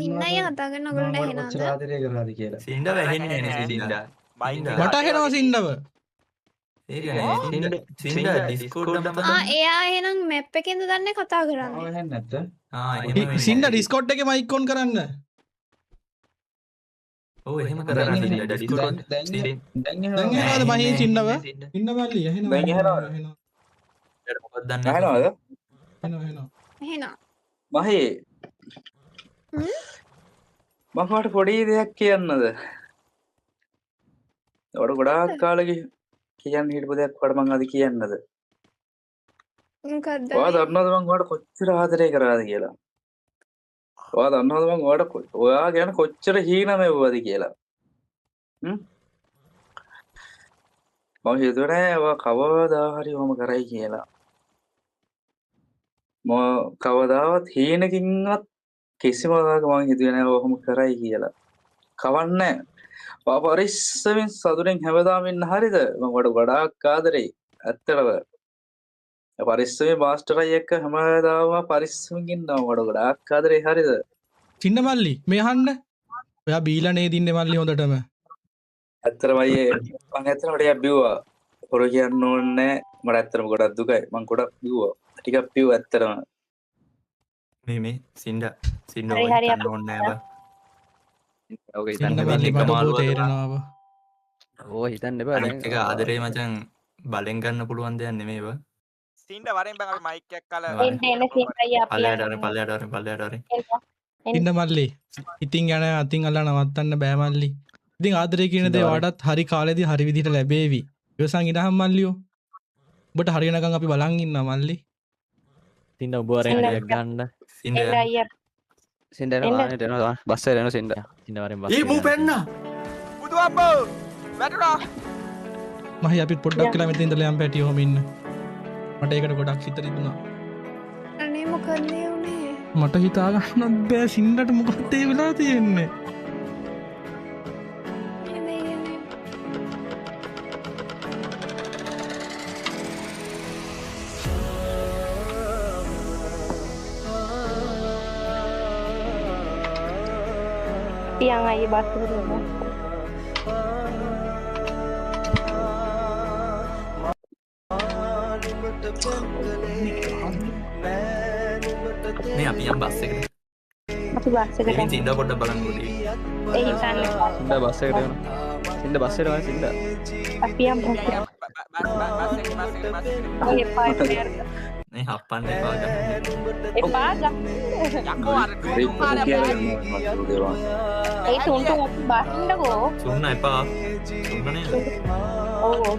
සින්නයි කතා කරන ඔයගොල්ලන්ට කොච්චර ඇහෙනවද ආදරය කරාද කියලා. සින්ඩා වැහෙන්නේ නැහැ සින්ඩා මට අහෙනවා සින්නව සින්ඩා ඩිස්කෝඩ් එයා එහෙනම් මැප් එකෙන්ද දන්නේ කතා මාව කරන්නේ ඇහෙන්නේ නැත්ද? සින්න ඩිස්කෝඩ් එකේ මයික් ඔන් කරන්න ඔව් එහෙම කරලා සින්ඩා ඩිස්කෝඩ් දැන් දැන් ඇහෙනවද මහී සින්නව සින්න මල්ලි ඇහෙනවා මොකක්ද දන්නේ නැහැ එහෙනම් මහේ මමට පොඩි දෙයක් කියන්නද? ඔයාට ගොඩාක් කාලෙක කියන්න හිටපු දෙයක් වඩ මං අද කියන්නද? මොකක්ද ඔයා දන්නවද මං ඔයාට කොච්චර ආදරය කරාද කියලා? ඔයා දන්නවද මං ඔයා ගැන කොච්චර හීනමෙව්වද කියලා? මම හිතුවේ නෑ ඔයා කවදා හරි ඔහොම කරයි කියලා. මම කවදාවත් හීනකින්වත් කිසිම වෙලාවක මං හිතුවේ නෑ ඔහොම කරයි කියලා. කවන්නේ ඔයා පරිස්සමෙන් සතුටින් හැමදාම ඉන්න හරිද? මම ඔයාට ගොඩාක් ආදරෙයි. ඇත්තටම. පරිස්සමෙන් මාස්ටර් අය එක්ක හැමදාම පරිස්සමෙන් ඉන්නවා. ඔයාට ගොඩාක් ආදරෙයි හරිද? සින්න මල්ලි මේ අහන්න. ඔයා බීලා නේද ඉන්නේ මල්ලි හොඳටම. ඇත්තටම අයියේ මං ඇත්තටම ටිකක් බිව්වා. හොර කියන්න ඕනේ නෑ. මට ඇත්තටම ගොඩක් දුකයි. මං ගොඩක් බිව්වා. ටිකක් බිව්වා ඇත්තටම. මේ සින්ඩා හරි හරි ගන්න ඕනේ නෑ බා. ඔක සින්න හිතන්න මල්ලි බෑ. මට බෝ තේරෙනවා. ඕ හිතන්න එපා දැන්. අනිත් එක ආදරේ මචං බලෙන් ගන්න පුළුවන් දෙයක් නෙමෙයි බා. සින්ඩ වරෙන් බං අපි මයික් එකක් කල එන්න සින්ට අයියා අපි පල්ලයට වරෙන්. සින්න මල්ලි ඉතින් යන අතින් අල්ලා නවත්තන්න බෑ මල්ලි. ඉතින් ආදරය කියන දේ වඩාත් හරි කාලෙදී හරි විදිහට ලැබේවි. ඉවසන් ඉඳහම් මල්ලියෝ. ඔබට හරියනකම් අපි බලන් ඉන්නවා මල්ලි. සින්ඩ උඹ වරෙන් ඩයක් ගන්න. සින්ඩ එන්න අයියා සින්ඩ එනවා බස් එකේ එනවා සින්ඩ. සින්ඩ වරෙන් ඒ මූ පෙන්න බුදු අම්බෝ වැටුණා මහයි අපි පොඩ්ඩක් කියලා මෙතන ඉඳලා යම් පැටි ඔහොම ඉන්න. මට ඒකට ගොඩක් හිත රිදුනා. අනේ මොකන්නේ උනේ මට හිතා ගන්නත් බෑ සින්නට මොකක්ද ඒ වෙලා තියෙන්නේ. එනේ එනේ පියන් අයියා බස් එකට එනවා මේ අපි යම් බස් එකට. අපි බස් එකට ඉතින් සින්ඩා පොඩ්ඩක් බලන්න ඕනේ. ඒ හිතන්න සින්ඩ බස් එකට එනවා. සින්ඩ බස් එකට යනවා සින්ඩ. අපි යම් බස් එකට ඔය එපා එපා මේ හප්පන්න එපා ගන්න. එපා ගන්න යකෝ අර ඒ තුන්ට අපි බහින්නකෝ සුන්න එපා. සුන්න නේද? ඔව් ඔව්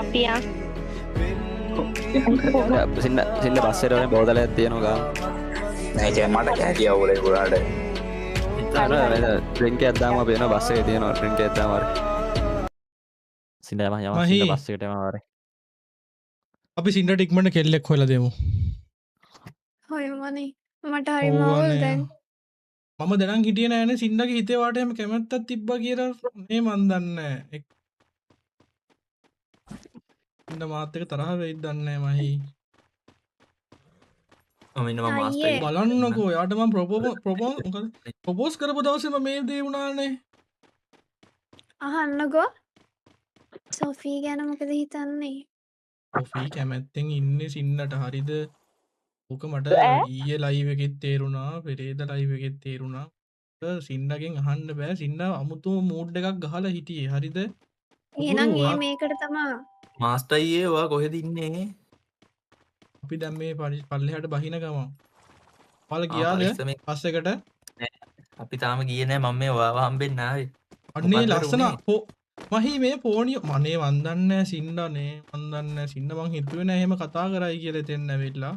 අපි යම් සින්ඩ බස් එකට වරෙන් බෝතලයක් තියෙනවා ගාන. නෑ කිය මට කැකිය ඔලේ ගොඩාට. ඩ්‍රින්ක් එකක් දාම අපි එනවා බස් එකේ තියෙනවා ඩ්‍රින්ක් එකක් දාම හරි. සින්ඩ යම යම මහි. සින්ඩ බස් එකට යම වරෙන්. අපි සින්නට ඉක්මනට කෙල්ලෙක් හොයලා දෙමු. හොයමනේ මට හරි මවුල් ඕවනේ. දැන් මම දැනන් හිටියේ නෑනේ සින්නගේ හිතේ වාට එහෙම කැමැත්තක් තිබ්බා කියලා මේ මන් දන්නේ නෑ. සින්න මාත් එක තරහ වෙයිද දන්නේ නෑ මහි. මම ඉන්න මම මාස්ටර් අයියේ. බලන්නකෝ යාට මම ප්‍රොපෝස් කරපු දවසේම මේ දේ වුණානේ. අහන්නකෝ සොෆී ගැන මොකද හිතන්නේ කොෆී කැමැත්තෙන් ඉන්නේ සින්නට හරිද? ඕක මට ඊයේ ලයිව් එකෙත් තේරුණා, පෙරේද ලයිව් එකෙත් තේරුණා. සින්නගෙන් අහන්න බෑ. සින්න අමුතු මූඩ් එකක් ගහලා හිටියේ. හරිද? එහෙනම් ඒ මේකට තමා මාස්ටර් අයියේ ඔයා කොහෙද ඉන්නේ? අපි දැන් මේ පල්ලෙහාට බහින ගමන්. ඔයාලා ගියාද පරිස්සමෙන්. බස් එකට? අපි තාම ගියේ නෑ මම මේ ඔයාව හම්බෙන්න ආවේ. අන්නේ මොකක්ද ලස්සන උනේ? මහි මේ ෆෝනිය මනේ වන්දන්නේ සින්නනේ වන්දන්නේ සින්න මං හිතුවේ නෑ එහෙම කතා කරයි කියලා එතෙන් ඇවිල්ලා.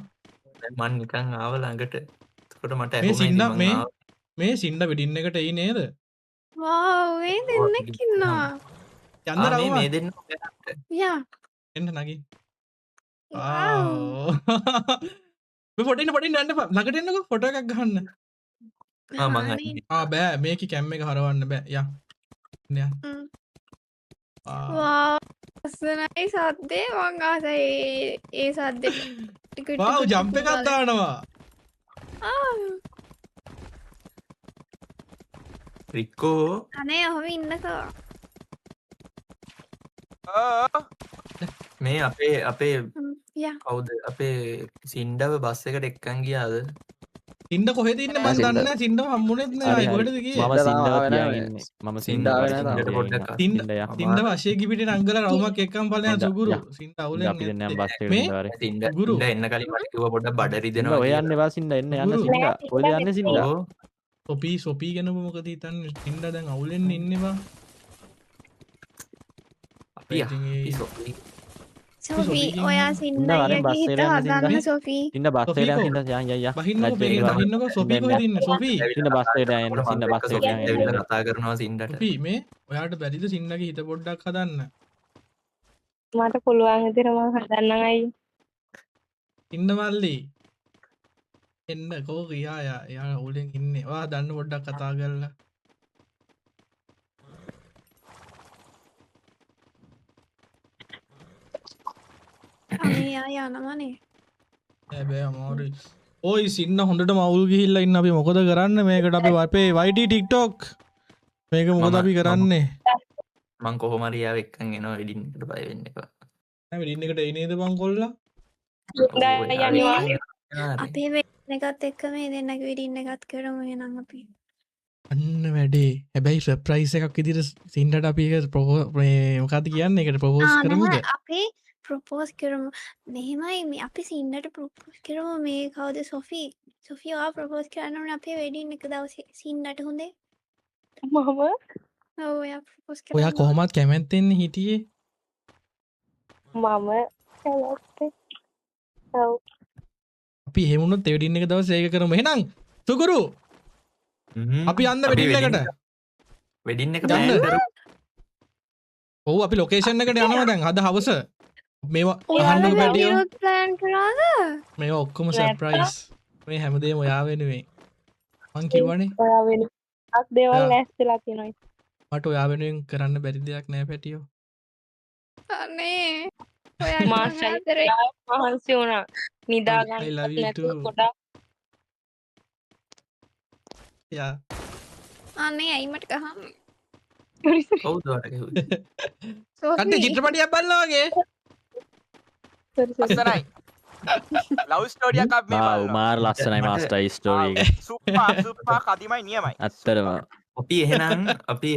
මන් නිකන් ආව ළඟට. එතකොට මට මේ ඇහුණා සින්න ඉතින් මං මේ ආවා. මේ සින්න වෙඩින් එකට එයි නේද? වාව් ඒ දෙන්නෙක් ඉන්නවා යන්න ආ, මේ රවුම මේ දෙන්න යා එන්න නගින්. වාව් මේ ෆොටෝ ඉන්න යන්න එපා. ළඟට එන්නකෝ ෆොටෝ එකක් ගහන්න. ආ මං අනේ. බෑ මේක කැම් එක හරවන්න බෑ. යා. එන්න යා. හ්ම්. ආ. ලස්සනයි සද්දේ මං ආසයි ඒ සද්දෙට ටික ටික වාව් ටික ජම්ප් එකක් ගාලා. දානවා. ආ, රික්කෝ අනේ ඔහොම ඉන්නකෝ මේ අපේ යා කවුද අපේ සින්ඩව බස් එකට එක්කන් ගියාද? සින්ඩ කොහෙද ඉන්නේ මම දන්නේ නැහැ සින්ඩ හම්බුනේත් නෑ හරි, කොහෙද හරි. ගියේ මම සින්ඩ සින්ඩව තාම තියන් ආවේ ඉන්නේ. මම සින්ඩ සින්ඩව ආවේ තියන් නැහැ ඉන්නේ. පොඩ්ඩක් සින්ඩ සින්ඩ යා. සින්ඩ වශයේ කිපිට නංගල රවුමක් එක්කම් ඵලයන් සින්ඩ, සුගුරු යා. සින්ඩ සින්ඩ අවුලෙන් අපි දෙන්නම් බස් එකට මේ සින්ඩ වරේ. සින්ඩ ගුරු. සින්ඩ එන්න කලින් මට කිව්වා පොඩ්ඩක් බඩ සින්ඩ රිදෙනවා ඔය කියලා. යන්න එපා සින්ඩ එන්න යන්න ගුරු. සින්ඩ. කොහෙද යන්නේ සින්ඩ? ඕ සොපී ගැනම මොකද හිතන්නේ සින්ඩ දැන් අවුලෙන් ඉන්නේ බා අපි අපි සොපි සොෆී ඔයා සින්ඩ වරෙන් සින්නයිගේ බස් හිත එකට යන්න සින්ඩ. හදන්න සොෆී සින්ඩ බස් එකට සොෆී යන්න කො? සින්ඩ යන් යන් යන්. බහින්නකො ලැජ්ජ වෙන්න එපා. බහින්නකො සොපී කොහෙද ඉන්නේ සොපී සින්ඩ බස් එකට යන්න සින්ඩ බස් එකට යන්න. ඇවිල්ලා කතා කරනවා සින්ඩට. සොපී මේ ඔයාට බැරිද සින්ඩගේ හිත පොඩ්ඩක් හදන්න මට පුළුවන් විදිහට මම හදන්නම් අයියේ. සින්ඩ මල්ලි එන්න කෝ කියා යා අවුලෙන් ඉන්නේ ඔයා දන්න පොඩ්ඩක් කතා කරලා අනේ යනවනේ හැබැයි අමාරුයි ඔයි සින්න හොඳට මවුල් ගිහිල්ලා ඉන්න අපි මොකද කරන්න මේකට අපි අපේ වයිටි ටික්ටොක් මේක මොකද අපි කරන්නේ මං කොහොම හරි යාව එක්කන් එනවා එඩින් එකට බය වෙන්න එපා. නැම ඉන්න එකට එයි නේද බං කොල්ලා අපේ වෙන එකත් එක්ක මේ දෙන්නගේ විඩින්න එකත් කරමු එහෙනම් අපි අන්න වැඩේ හැබැයි සර්ප්‍රයිස් එකක් විදිහට සින්ඩට අපි ඒක මොකක්ද කියන්නේ ඒකට ප්‍රොපෝස් කරමුද අපේ ප්‍රොපෝස් කරමු මෙහෙමයි මේ අපි සින්නට ප්‍රොපෝස් කරමු මේ කවුද සොෆී සොෆී ඔයා ප්‍රොපෝස් කරන්න ඕනේ අපේ වෙඩින් එක දවසේ සින්නට හොඳේ මම ඔව් ඔයා ප්‍රොපෝස් කරන්න ඔයා කොහොමත් කැමැත්තෙන්නේ හිටියේ මම කැමැත්තේ. ඔව්. අපි එහෙමුණොත් වෙඩින් එක දවස් ඒක කරමු එහෙනම් සුගුරු අපි යන්න වෙඩින් එකට වෙඩින් එක යන්න. plan කරමු. ඔව් අපි ලොකේෂන් එකට යනවා දැන් අද හවස මේවා ඔයාලා අහන්න පැටියෝ වැඩියොත් ප්ලෑන් කරාද මේවා ඔක්කොම සර්ප්‍රයිස් මේ හැමදේම ඔයා වෙනුවෙන් මං කිව්වනේ ඔයා වෙන අක් දේවල් ඔයා- ලෑස්තිලා තියෙනවා. මට ඔයා වෙනුවෙන් කරන්න බැරි දෙයක් නෑ පැටියෝ අනේ ඔයා මාසයි මාතරේ මහන්සි වුණා. නිදා ගන්න I love you නැතුව too. ගොඩක් යා අනේ ඇයි මට ගහන්නේ කවුද ඔයාට කිව්වේ? කට්ටිය චිත්‍රපටියක් බලනවා වගේ ලස්සනයි ලව් ස්ටෝරියක් අපි මේ වාව් මාර ලස්සනයි මාස්ටර් ස්ටෝරි එක. සුප්පා කදිමයි නියමයි ඇත්තටම අපි එහෙනම් අපි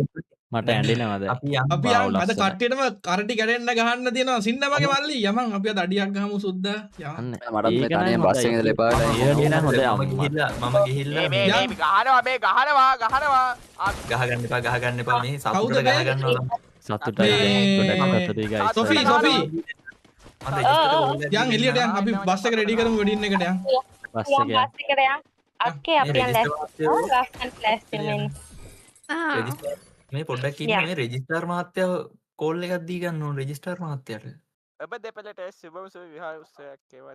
මට ඇඬෙනවද? අපි යමු. අපි වාව්, යන් අද ලස්සනයි. කට්ටියටම කරටි කැඩෙන්න ගහන්න තියෙනවා සින්න මගේ මල්ලි යමන් අපි අද අඩියක් ගහමු සුද්දා යමන් අන්න මටත් මේ තනියෙන් බස් එකේ ඉඳලා එපා වෙලා ඒ වගේ නම් හොඳයි මම අම්මා. ගිහිල්ලා මේ යා. ගහනවා මේ ගහනවා ගහගන්න එපා මේ කවුද සතුටට මේ? ගහගන්නවා. සතුටයි මේ- ගොඩක් සතුටුයි guys. සොෆී සොෆී මම register කරලා යන් එළියට යන් අපි බස් එක රෙඩි කරමු වෙඩින් එකට යන් බස් යම් එක බස් එකට යන්. අක්කේ අපි යන් ලෑස්ති. ලස්සනට ලෑස්ති වෙන්න. register මේ පොඩ්ඩක් ඉන්න මේ රෙජිස්ටර් මහත්තයා කෝල් එකක් දී ගන්න ඕන රෙජිස්ටර් මහත්තයාට. ඔබ දෙපළට සුබම සුබ විහාර උත්සවයක් ඒවත්